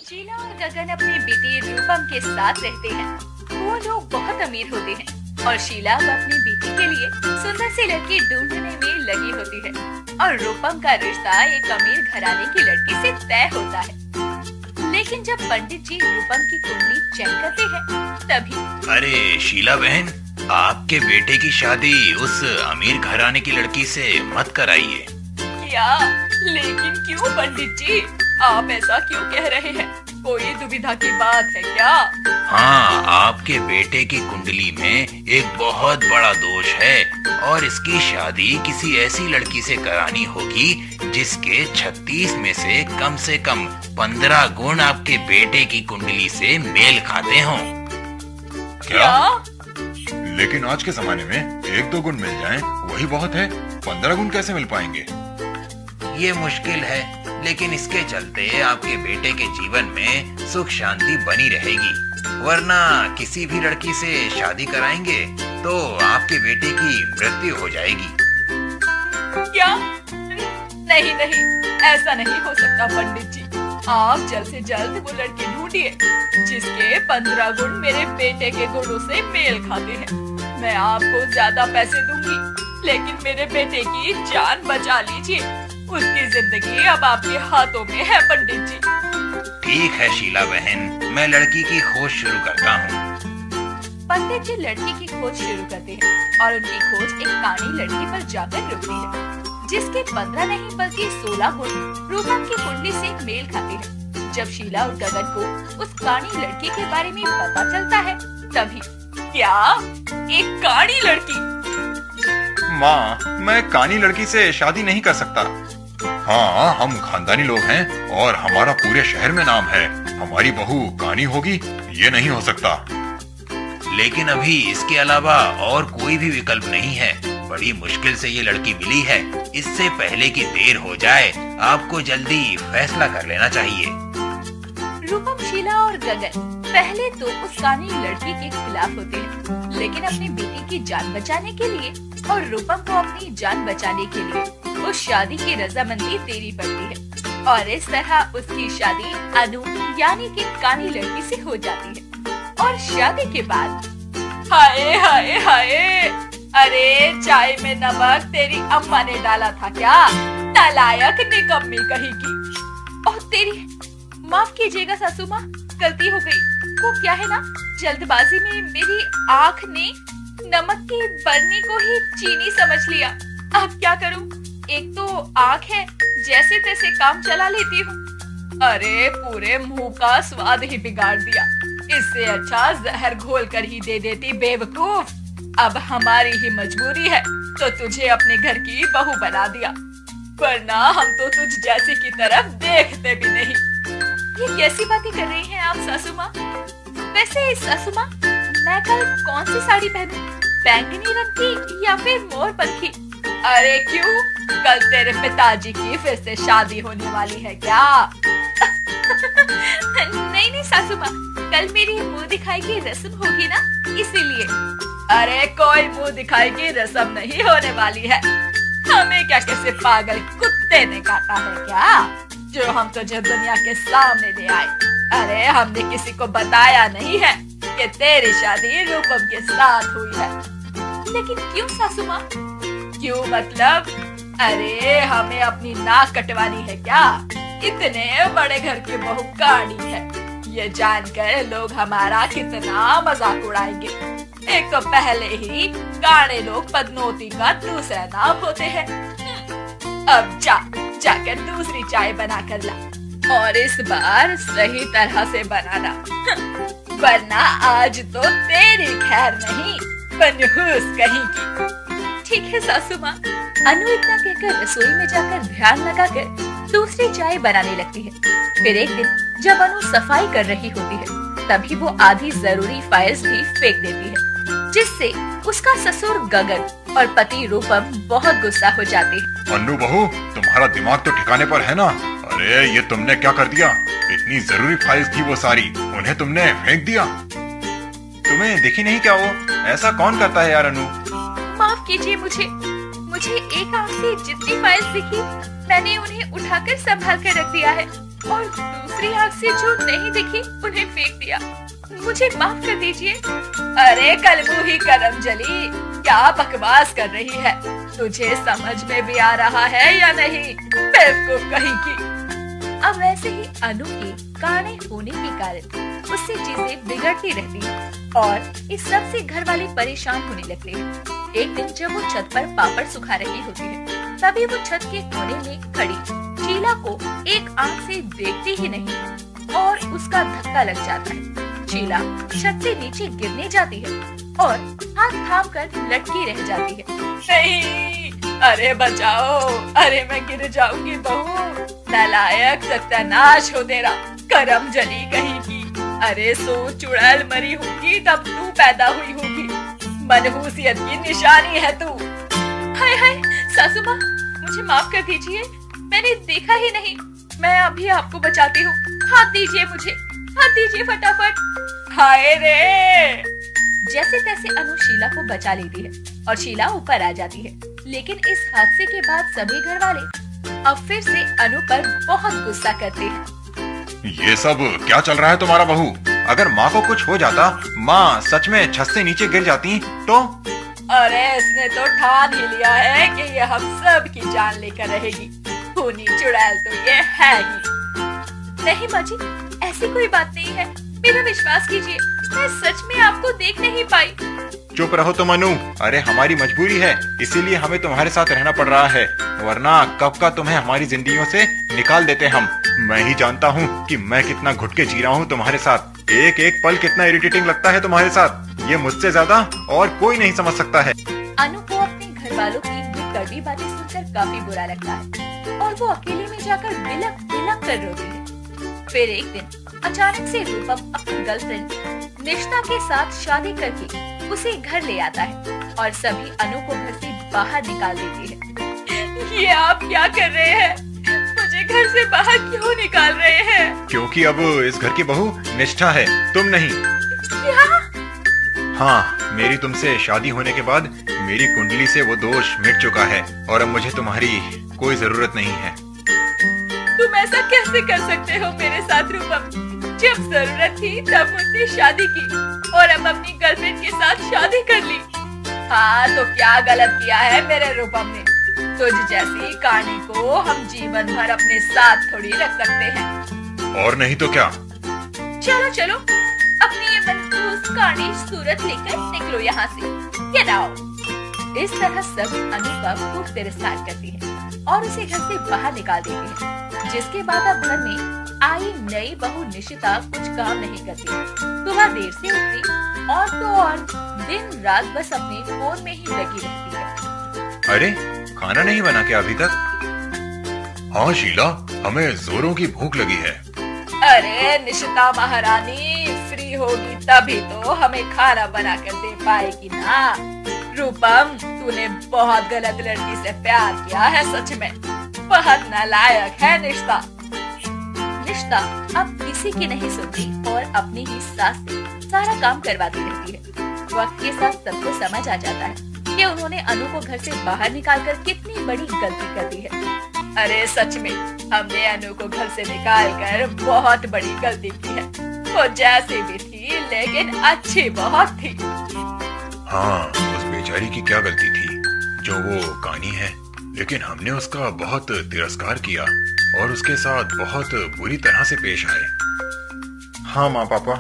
शीला और गगन अपनी बेटी रूपम के साथ रहते हैं। वो लोग बहुत अमीर होते हैं और शीला अब अपनी बेटी के लिए सुंदर सी लड़की ढूंढने में लगी होती है और रूपम का रिश्ता एक अमीर घराने की लड़की से तय होता है। लेकिन जब पंडित जी रूपम की कुंडली चेक करते हैं तभी अरे शीला बहन, आपके बेटे की शादी उस अमीर घराने की लड़की से मत कराइए। क्या? लेकिन क्यों पंडित जी, आप ऐसा क्यों कह रहे हैं? कोई दुविधा की बात है क्या? हाँ, आपके बेटे की कुंडली में एक बहुत बड़ा दोष है और इसकी शादी किसी ऐसी लड़की से करानी होगी जिसके 36 में से कम 15 गुण आपके बेटे की कुंडली से मेल खाते हों। क्या? लेकिन आज के जमाने में 1-2 गुण मिल जाएं, वही बहुत है। 15 गुण कैसे मिल पाएंगे? ये मुश्किल है, लेकिन इसके चलते आपके बेटे के जीवन में सुख शांति बनी रहेगी। वरना किसी भी लड़की से शादी कराएंगे तो आपके बेटे की मृत्यु हो जाएगी। क्या? नहीं नहीं, ऐसा नहीं हो सकता पंडित जी। आप जल्द से जल्द वो लड़की ढूंढिए जिसके 15 गुण मेरे बेटे के गुणों से मेल खाते हैं। मैं आपको ज्यादा पैसे दूंगी, लेकिन मेरे बेटे की जान बचा लीजिए। उसकी जिंदगी अब आपके हाथों में है पंडित जी। ठीक है शीला बहन, मैं लड़की की खोज शुरू करता हूँ। पंडित जी लड़की की खोज शुरू करते हैं और उनकी खोज एक काणी लड़की पर जाकर रुकती है जिसके 15 नहीं बल्कि 16 गुण रूपम की कुंडली से मेल खाते हैं। जब शीला और गगन को उस काणी लड़की के बारे में पता चलता है तभी क्या? एक काणी लड़की? माँ, मैं कानी लड़की से शादी नहीं कर सकता। हाँ, हम खानदानी लोग हैं और हमारा पूरे शहर में नाम है। हमारी बहू कानी होगी, ये नहीं हो सकता। लेकिन अभी इसके अलावा और कोई भी विकल्प नहीं है। बड़ी मुश्किल से ये लड़की मिली है। इससे पहले कि देर हो जाए, आपको जल्दी फैसला कर लेना चाहिए। रूपम, शीला और गगन पहले तो उस कानी लड़की के खिलाफ होते हैं, लेकिन अपनी बेटी की जान बचाने के लिए और रूपम को अपनी जान बचाने के लिए उस शादी की रजामंदी देनी पड़ती है और इस तरह उसकी शादी अनु यानी कि कानी लड़की से हो जाती है। और शादी के बाद हाय हाय हाय, अरे चाय में नमक तेरी अम्मा ने डाला था क्या? नालायक निकम्मी कहीं की। और तेरी माफ कीजिएगा सासू माँ, गलती हो गई। वो क्या है ना, जल्दबाजी में मेरी आँख ने नमक की बरनी को ही चीनी समझ लिया। अब क्या करूं? एक तो आँख है, जैसे तैसे काम चला लेती हूँ। अरे पूरे मुंह का स्वाद ही बिगाड़ दिया। इससे अच्छा जहर घोल कर ही दे देती बेवकूफ। अब हमारी ही मजबूरी है तो तुझे अपने घर की बहू बना दिया, वरना हम तो तुझ जैसी की तरफ देखते भी नहीं। ये कैसी बातें कर रही हैं आप सासू माँ? वैसे सासू माँ, मैं कल कौन सी साड़ी पहनूं? बैंगनी रंग की या फिर मोर पंखी? अरे क्यों, कल तेरे पिताजी की फिर से शादी होने वाली है क्या? नहीं नहीं सासू माँ, कल मेरी मुंह दिखाई की रस्म होगी ना, इसीलिए। अरे कोई मुंह दिखाई की रस्म नहीं होने वाली है। हमें क्या किसी पागल कुत्ते ने काटा है क्या जो हम तुझे दुनिया के सामने ले आए? अरे हमने किसी को बताया नहीं है कि तेरी शादी रूपम के साथ हुई है। लेकिन क्यों सासू माँ? क्यों मतलब? अरे हमें अपनी नाक कटवानी है क्या? इतने बड़े घर की बहू काणी है, ये जानकर लोग हमारा कितना मजाक उड़ाएंगे। एक तो पहले ही काणे लोग पदनोती का दूसरा नाम होते हैं। अब जाकर दूसरी चाय बना कर ला और इस बार सही तरह से बनाना, वरना आज तो तेरी खैर नहीं, मनहूस कहीं की। ठीक है सासू माँ। अनु इतना कहकर रसोई में जाकर ध्यान लगाकर दूसरी चाय बनाने लगती है। फिर एक दिन जब अनु सफाई कर रही होती है तभी वो आधी जरूरी फाइल्स भी फेंक देती है, जिससे उसका ससुर गगन और पति रूपम बहुत गुस्सा हो जाते हैं। अन्नू बहू, तुम्हारा दिमाग तो ठिकाने पर है ना? अरे ये तुमने क्या कर दिया? इतनी जरूरी फाइल्स थी वो सारी, उन्हें तुमने फेंक दिया। तुम्हें दिखी नहीं क्या वो? ऐसा कौन करता है यार अनु? माफ कीजिए, मुझे एक आंख से जितनी फाइल्स दिखी मैंने उन्हें उठाकर संभाल कर रख दिया है। और दूसरी आँख से जो नहीं दिखी उन्हें फेंक दिया। मुझे माफ कर दीजिए। अरे कलमुही करम जली, क्या बकवास कर रही है? तुझे समझ में भी आ रहा है या नहीं? बेवकूफ कहीं की। अब वैसे ही अनु के काने होने के कारण उससे चीजें बिगड़ती रहती हैं और इस सब से घर वाले परेशान होने लगते हैं। एक दिन जब वो छत पर पापड़ सुखा रही होती है, तभी वो छत के कोने में खड़ी शीला को एक आंख से देखती ही नहीं और उसका धक्का लग जाता है। शीला छत से नीचे गिरने जाती है और हाथ थाम कर लटकी रह जाती है। नहीं, अरे बचाओ, अरे मैं गिर जाऊंगी बहू। नालायक, सत्यानाश हो तेरा, करम जली कहीं की। अरे सो चुड़ैल मरी होगी तब तू पैदा हुई होगी। मनहूसियत की निशानी है तू। हाय हाय सासू माँ, मुझे माफ कर दीजिए, मैंने देखा ही नहीं। मैं अभी आपको बचाती हूँ। हाथ दीजिए मुझे, हाथ दीजिए फटाफट। हाय रे। जैसे तैसे अनु शीला को बचा लेती है और शीला ऊपर आ जाती है। लेकिन इस हादसे के बाद सभी घर वाले अब फिर से अनु पर बहुत गुस्सा करते हैं। ये सब क्या चल रहा है तुम्हारा बहू? अगर माँ को कुछ हो जाता, माँ सच में छत से नीचे गिर जाती तो? अरे इसने तो ठान ही लिया है कि ये हम सब की जान लेकर रहेगी। खूनी चुड़ैल तो ये है ही। नहीं माँ जी, ऐसी कोई बात नहीं है, मेरा विश्वास कीजिए, मैं सच में आपको देख नहीं पाई। चुप रहो तुम अनु। अरे हमारी मजबूरी है, इसीलिए हमें तुम्हारे साथ रहना पड़ रहा है, वरना कब का तुम्हें हमारी जिंदगियों से निकाल देते हम। मैं ही जानता हूँ कि मैं कितना घुट के जी रहा हूँ तुम्हारे साथ। एक एक पल कितना इरिटेटिंग लगता है तुम्हारे साथ, ये मुझसे ज्यादा और कोई नहीं समझ सकता है। अनु को अपने घर वालों की ये कड़वी बातें सुनकर काफी बुरा लगता है और वो अकेले में जाकर बिलक बिलक कर रोती है। फिर एक दिन अचानक से रूपम अपनी गर्लफ्रेंड निष्ठा के साथ शादी करके उसे घर ले आता है और सभी अनु को घर से बाहर निकाल देती है। ये आप क्या कर रहे हैं? मुझे घर से बाहर क्यों निकाल रहे हैं? क्योंकि अब इस घर की बहू निष्ठा है, तुम नहीं। क्या? हाँ, मेरी तुमसे शादी होने के बाद मेरी कुंडली से वो दोष मिट चुका है और अब मुझे तुम्हारी कोई जरूरत नहीं है। तुम ऐसा कैसे कर सकते हो मेरे साथ रूपम? जब जरूरत थी तब मुझसे शादी की और अब अपनी गर्लफ्रेंड के साथ शादी कर ली। हाँ तो क्या गलत किया है मेरे रूपम ने? तुझ जैसी कहानी को हम जीवन भर अपने साथ थोड़ी रख सकते हैं। और नहीं तो क्या। चलो चलो, अपनी ये मनहूस कहानी सूरत लेकर निकलो यहाँ से। Get out! इस तरह सब अनु का खूब तिरस्कार करती है और उसे घर से बाहर निकाल देती है। जिसके बाद अब घर में आई नई बहू निशिता कुछ काम नहीं करती। सुबह देर से उठती और तो और दिन रात बस अपने फोन में ही लगी रहती है। अरे खाना नहीं बना क्या अभी तक? हाँ शीला, हमें जोरों की भूख लगी है। अरे निशिता महारानी फ्री होगी तभी तो हमें खाना बना कर दे पाएगी ना। रूपम, तूने बहुत गलत लड़की से प्यार किया है, सच में बहुत नालायक है निष्ठा। निष्ठा अब किसी की नहीं सुनती और अपनी ही सास से सारा काम करवाती रहती है। वक्त के साथ सबको समझ आ जाता है कि उन्होंने अनु को घर से बाहर निकालकर कितनी बड़ी गलती कर दी है। अरे सच में हमने अनु को घर से निकालकर बहुत बड़ी गलती की है। वो जैसी भी थी लेकिन अच्छी बहुत थी। हाँ, उस बेचारी की क्या गलती थी जो वो कानी है, लेकिन हमने उसका बहुत तिरस्कार किया और उसके साथ बहुत बुरी तरह से पेश आए। हाँ माँ पापा,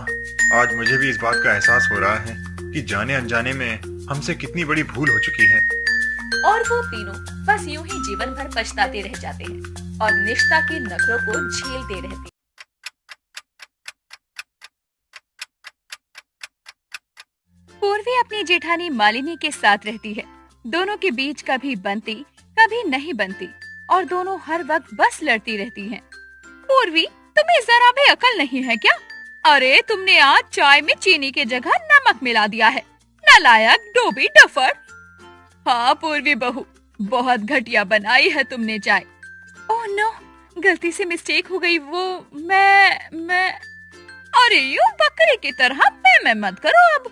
आज मुझे भी इस बात का एहसास हो रहा है कि जाने अनजाने में हमसे कितनी बड़ी भूल हो चुकी है। और वो तीनों बस यूं ही जीवन भर पछताते रह जाते हैं और निष्ठा के नखरों को झेलते रहते हैं। पूर्वी अपनी जेठानी मालिनी के साथ रहती है। दोनों के बीच कभी बनती कभी नहीं बनती और दोनों हर वक्त बस लड़ती रहती हैं। पूर्वी, तुम्हें जरा भी अकल नहीं है क्या? अरे तुमने आज चाय में चीनी की जगह नमक मिला दिया है। नालायक, डोबी, डफर। हाँ पूर्वी बहू, बहुत घटिया बनाई है तुमने चाय। ओह नो, गलती से मिस्टेक हो गई। वो मैं अरे यूं बकरी की तरह मैं मत करो। अब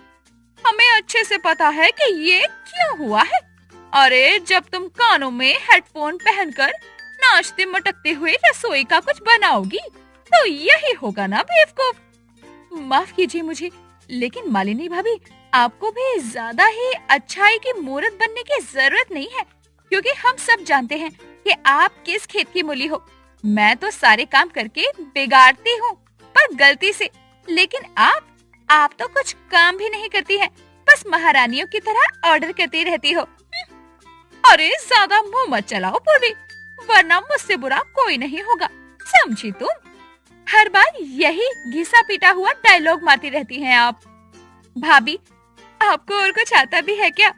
हमें अच्छे से पता है कि ये क्यों हुआ है। अरे जब तुम कानों में हेडफोन पहनकर नाचते मटकते हुए रसोई का कुछ बनाओगी तो यही होगा ना बेवकूफ। माफ कीजिए मुझे, लेकिन मालिनी भाभी, आपको भी ज्यादा ही अच्छाई की मूरत बनने की जरूरत नहीं है, क्योंकि हम सब जानते हैं कि आप किस खेत की मूली हो। मैं तो सारे काम करके बिगाड़ती हूँ, पर गलती से, लेकिन आप तो कुछ काम भी नहीं करती हैं, बस महारानियों की तरह ऑर्डर करती रहती हो। अरे ज्यादा मुंह मत चलाओ पूर्वी, वरना मुझसे बुरा कोई नहीं होगा, समझी तुम? हर बार यही घिसा पीटा हुआ डायलॉग मारती रहती हैं आप। भाभी, आपको और कुछ आता भी है क्या?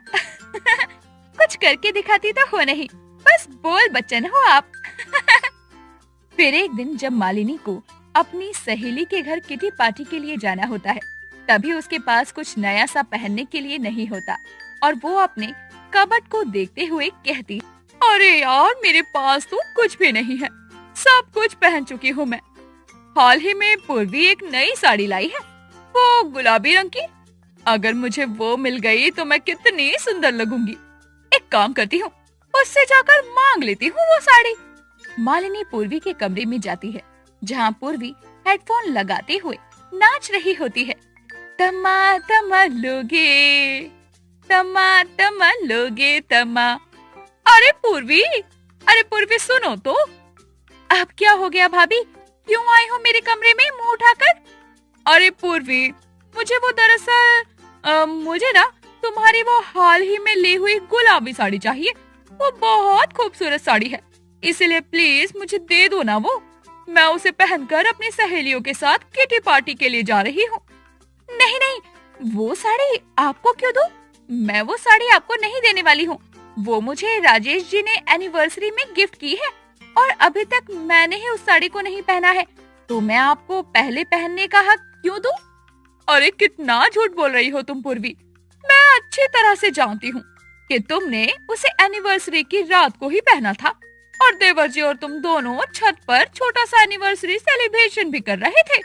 कुछ करके दिखाती तो हो नहीं, बस बोल बच्चन हो आप। फिर एक दिन जब मालिनी को अपनी सहेली के घर किटी पार्टी के लिए जाना होता है, तभी उसके पास कुछ नया सा पहनने के लिए नहीं होता और वो अपने कबर्ड को देखते हुए कहती, अरे यार, मेरे पास तो कुछ भी नहीं है, सब कुछ पहन चुकी हूँ मैं। हाल ही में पूर्वी एक नई साड़ी लाई है, वो गुलाबी रंग की। अगर मुझे वो मिल गई तो मैं कितनी सुंदर लगूंगी। एक काम करती हूँ, उससे जाकर मांग लेती हूँ वो साड़ी। मालिनी पूर्वी के कमरे में जाती है, जहाँ पूर्वी हेडफोन लगाते हुए नाच रही होती है। तमा तमा लोगे, तमा तमा लोगे तमा। अरे पूर्वी सुनो तो। अब क्या हो गया भाभी, क्यों आई हो मेरे कमरे में मुंह उठाकर? अरे पूर्वी, मुझे वो दरअसल मुझे ना तुम्हारी वो हाल ही में ली हुई गुलाबी साड़ी चाहिए। वो बहुत खूबसूरत साड़ी है, इसलिए प्लीज मुझे दे दो ना वो। मैं उसे पहनकर अपनी सहेलियों के साथ किटी पार्टी के लिए जा रही हूँ। नहीं नहीं, वो साड़ी आपको क्यों दूं? मैं वो साड़ी आपको नहीं देने वाली हूँ। वो मुझे राजेश जी ने एनिवर्सरी में गिफ्ट की है और अभी तक मैंने ही उस साड़ी को नहीं पहना है, तो मैं आपको पहले पहनने का हक क्यों दूं? अरे कितना झूठ बोल रही हो तुम पूर्वी। मैं अच्छी तरह से जानती हूँ कि तुमने उसे एनिवर्सरी की रात को ही पहना था और देवर जी और तुम दोनों छत पर छोटा सा एनिवर्सरी सेलिब्रेशन भी कर रहे थे।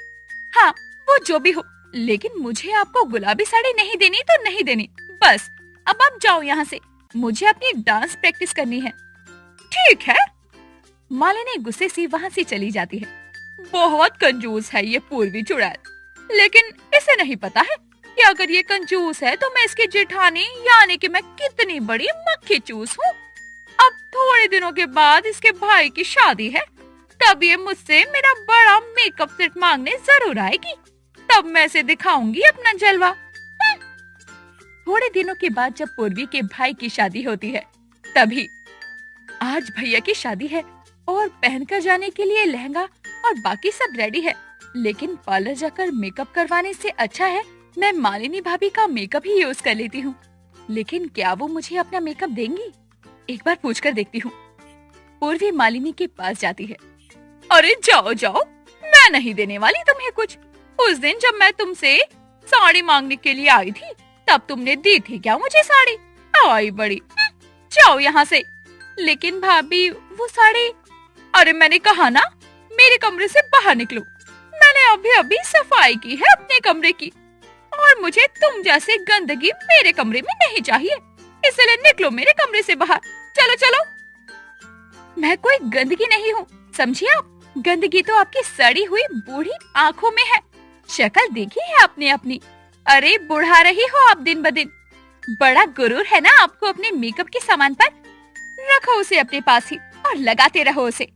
हाँ, वो जो भी हो, लेकिन मुझे आपको गुलाबी साड़ी नहीं देनी तो नहीं देनी, बस। अब आप जाओ यहाँ से, मुझे अपनी डांस प्रैक्टिस करनी है। ठीक है। मालिनी गुस्से से वहाँ से चली जाती है। बहुत कंजूस है ये पूर्वी चुड़ैल, लेकिन इसे नहीं पता है कि अगर ये कंजूस है तो मैं इसकी जेठानी यानी कि मैं कितनी बड़ी मक्खी चूस हूँ। अब थोड़े दिनों के बाद इसके भाई की शादी है, तब ये मुझसे मेरा बड़ा मेकअप सेट मांगने जरूर आएगी, तब मैं इसे दिखाऊंगी अपना जलवा। थोड़े दिनों के बाद जब पूर्वी के भाई की शादी होती है, तभी आज भैया की शादी है और पहनकर जाने के लिए लहंगा और बाकी सब रेडी है, लेकिन पार्लर जाकर मेकअप करवाने से अच्छा है मैं मालिनी भाभी का मेकअप ही यूज कर लेती हूँ। लेकिन क्या वो मुझे अपना मेकअप देंगी? एक बार पूछकर देखती हूँ। पूर्वी मालिनी के पास जाती है। अरे जाओ जाओ, मैं नहीं देने वाली तुम्हें कुछ। उस दिन जब मैं तुमसे साड़ी मांगने के लिए आई थी, तब तुमने दी थी क्या मुझे साड़ी? आई बड़ी। जाओ यहाँ से। लेकिन भाभी वो साड़ी, अरे मैंने कहा ना, मेरे कमरे से बाहर निकलो। मैंने अभी अभी सफाई की है अपने कमरे की और मुझे तुम जैसे गंदगी मेरे कमरे में नहीं चाहिए, इसलिए निकलो मेरे कमरे से बाहर। चलो चलो। मैं कोई गंदगी नहीं हूँ, समझिए आप। गंदगी तो आपकी सड़ी हुई बूढ़ी आँखों में है। शक्ल देखी है आपने अपनी। अरे बुढ़ा रही हो आप दिन ब दिन। बड़ा गुरूर है ना आपको अपने मेकअप के सामान पर। रखो उसे अपने पास ही और लगाते रहो उसे।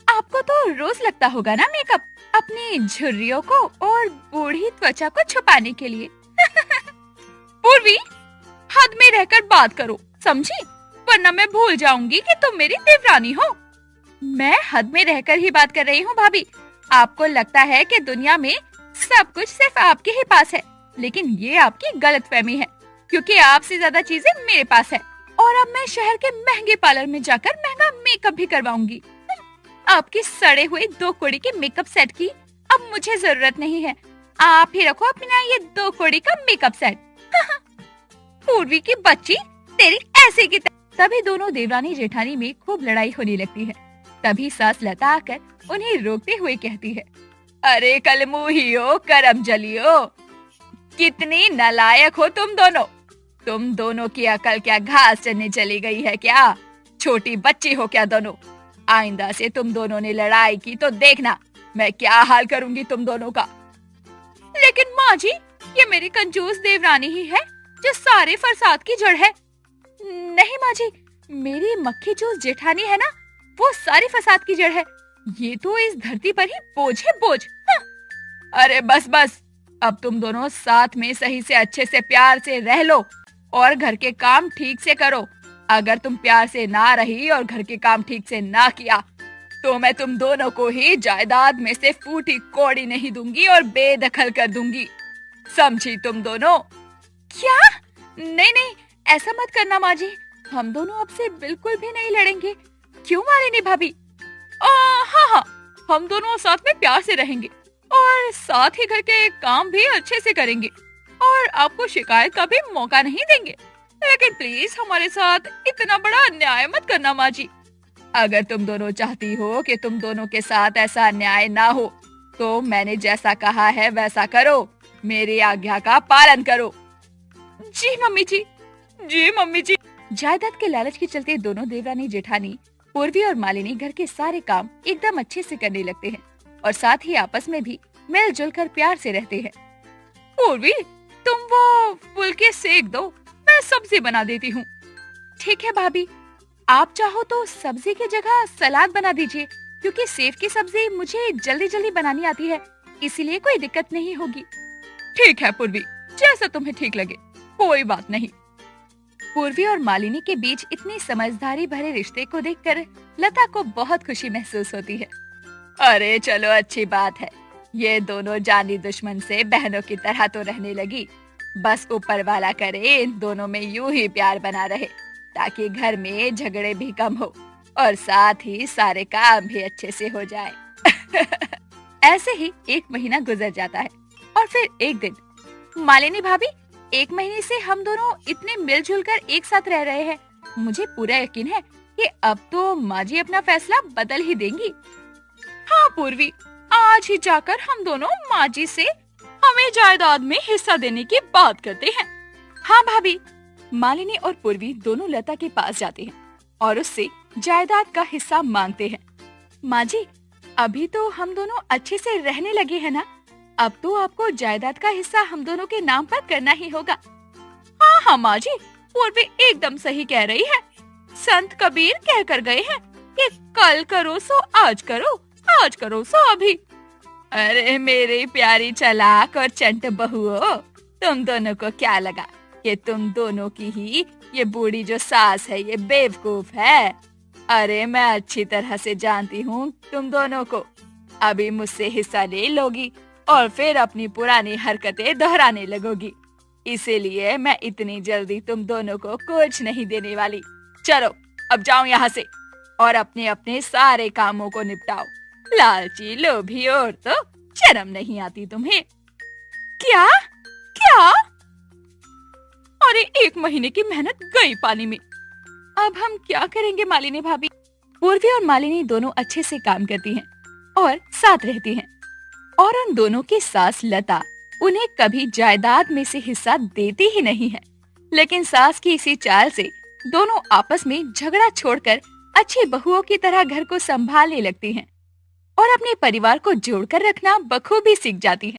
आपको तो रोज लगता होगा ना मेकअप, अपनी झुर्रियों को और बूढ़ी त्वचा को छुपाने के लिए। पूर्वी, हद में रहकर बात करो, समझी? वरना मैं भूल जाऊंगी कि तुम मेरी देवरानी हो। मैं हद में रहकर ही बात कर रही हूँ भाभी। आपको लगता है कि दुनिया में सब कुछ सिर्फ आपके ही पास है, लेकिन ये आपकी गलतफहमी है, क्योंकि आपसे ज्यादा चीजें मेरे पास है। और अब मैं शहर के महंगे पार्लर में जाकर महंगा मेकअप भी करवाऊंगी। आपकी सड़े हुए 2 कौड़ी के मेकअप सेट की अब मुझे जरूरत नहीं है। आप ही रखो अपना ये 2 कौड़ी का मेकअप सेट। पूर्वी की बच्ची, तेरी ऐसे की तभी दोनों देवरानी जेठानी में खूब लड़ाई होने लगती है। तभी सास लता आकर उन्हें रोकते हुए कहती है, अरे कलमुहियो, करम जलियो, कितनी नालायक हो तुम दोनों। तुम दोनों की अकल क्या घास चरने चली गई है क्या? छोटी बच्ची हो क्या दोनों? आइंदा से तुम दोनों ने लड़ाई की तो देखना, मैं क्या हाल करूंगी तुम दोनों का। लेकिन माँ जी, ये मेरी कंजूस देवरानी ही है जो सारे फसाद की जड़ है। नहीं माँ जी, मेरी मक्खी चूस जेठानी है ना, वो सारी फसाद की जड़ है। ये तो इस धरती पर ही बोझ है, बोझ। हाँ। अरे बस बस, अब तुम दोनों साथ में सही से अच्छे से प्यार से रह लो और घर के काम ठीक से करो। अगर तुम प्यार से ना रही और घर के काम ठीक से ना किया तो मैं तुम दोनों को ही जायदाद में से फूटी कौड़ी नहीं दूंगी और बेदखल कर दूंगी। समझी तुम दोनों? क्या? नहीं नहीं, ऐसा मत करना माँ जी, हम दोनों अब से बिल्कुल भी नहीं लड़ेंगे। क्यों मालिनी भाभी? हाँ हाँ, हम दोनों साथ में प्यार से रहेंगे और साथ ही घर के काम भी अच्छे से करेंगे और आपको शिकायत का भी मौका नहीं देंगे। लेकिन प्लीज हमारे साथ इतना बड़ा अन्याय मत करना माँ जी। अगर तुम दोनों चाहती हो कि तुम दोनों के साथ ऐसा अन्याय ना हो तो मैंने जैसा कहा है वैसा करो, मेरी आज्ञा का पालन करो। जी मम्मी जी, जी मम्मी जी। जायदाद के लालच के चलते दोनों देवरानी जेठानी पूर्वी और मालिनी घर के सारे काम एकदम अच्छे से करने लगते हैं और साथ ही आपस में भी मिलजुल कर प्यार से रहते हैं। पूर्वी, तुम वो फुलके सेक दो, मैं सब्जी बना देती हूँ। ठीक है भाभी, आप चाहो तो सब्जी की जगह सलाद बना दीजिए, क्योंकि सेव की सब्जी मुझे जल्दी जल्दी बनानी आती है, इसीलिए कोई दिक्कत नहीं होगी। ठीक है पूर्वी, जैसा तुम्हें ठीक लगे, कोई बात नहीं। पूर्वी और मालिनी के बीच इतनी समझदारी भरे रिश्ते को देखकर लता को बहुत खुशी महसूस होती है। अरे चलो, अच्छी बात है, ये दोनों जानी दुश्मन से बहनों की तरह तो रहने लगी। बस ऊपर वाला करे इन दोनों में यूं ही प्यार बना रहे, ताकि घर में झगड़े भी कम हो और साथ ही सारे काम भी अच्छे से हो जाए। ऐसे ही 1 महीना गुजर जाता है और फिर एक दिन, मालिनी भाभी, 1 महीने से हम दोनों इतने मिलजुल कर एक साथ रह रहे हैं, मुझे पूरा यकीन है कि अब तो माँ जी अपना फैसला बदल ही देंगी। हाँ पूर्वी, आज ही जाकर हम दोनों माँ जी से हमें जायदाद में हिस्सा देने की बात करते हैं। हाँ भाभी। मालिनी और पूर्वी दोनों लता के पास जाते हैं और उससे जायदाद का हिस्सा मांगते हैं। माँ जी, अभी तो हम दोनों अच्छे से रहने लगे हैं ना, अब तो आपको जायदाद का हिस्सा हम दोनों के नाम पर करना ही होगा। हाँ हाँ माँ जी, पूर्वी एकदम सही कह रही है। संत कबीर कह कर गए हैं कि कल करो सो आज करो, आज करो सो अभी। अरे मेरी प्यारी चालाक और चंट बहुओं, तुम दोनों को क्या लगा कि तुम दोनों की ही ये बूढ़ी जो सास है ये बेवकूफ है? अरे मैं अच्छी तरह से जानती हूँ तुम दोनों को। अभी मुझसे हिस्सा ले लोगी और फिर अपनी पुरानी हरकतें दोहराने लगोगी, इसीलिए मैं इतनी जल्दी तुम दोनों को कुछ नहीं देने वाली। चलो अब जाओ यहाँ से और अपने अपने सारे कामों को निपटाओ। लालची लोभी और तो शर्म नहीं आती तुम्हें। क्या क्या? अरे 1 महीने की मेहनत गई पानी में। अब हम क्या करेंगे मालिनी भाभी? पूर्वी और मालिनी दोनों अच्छे से काम करती हैं और साथ रहती हैं और उन दोनों की सास लता उन्हें कभी जायदाद में से हिस्सा देती ही नहीं है। लेकिन सास की इसी चाल से दोनों आपस में झगड़ा छोड़कर अच्छी बहुओं की तरह घर को संभालने लगती हैं और अपने परिवार को जोड़कर रखना बखूबी सीख जाती हैं।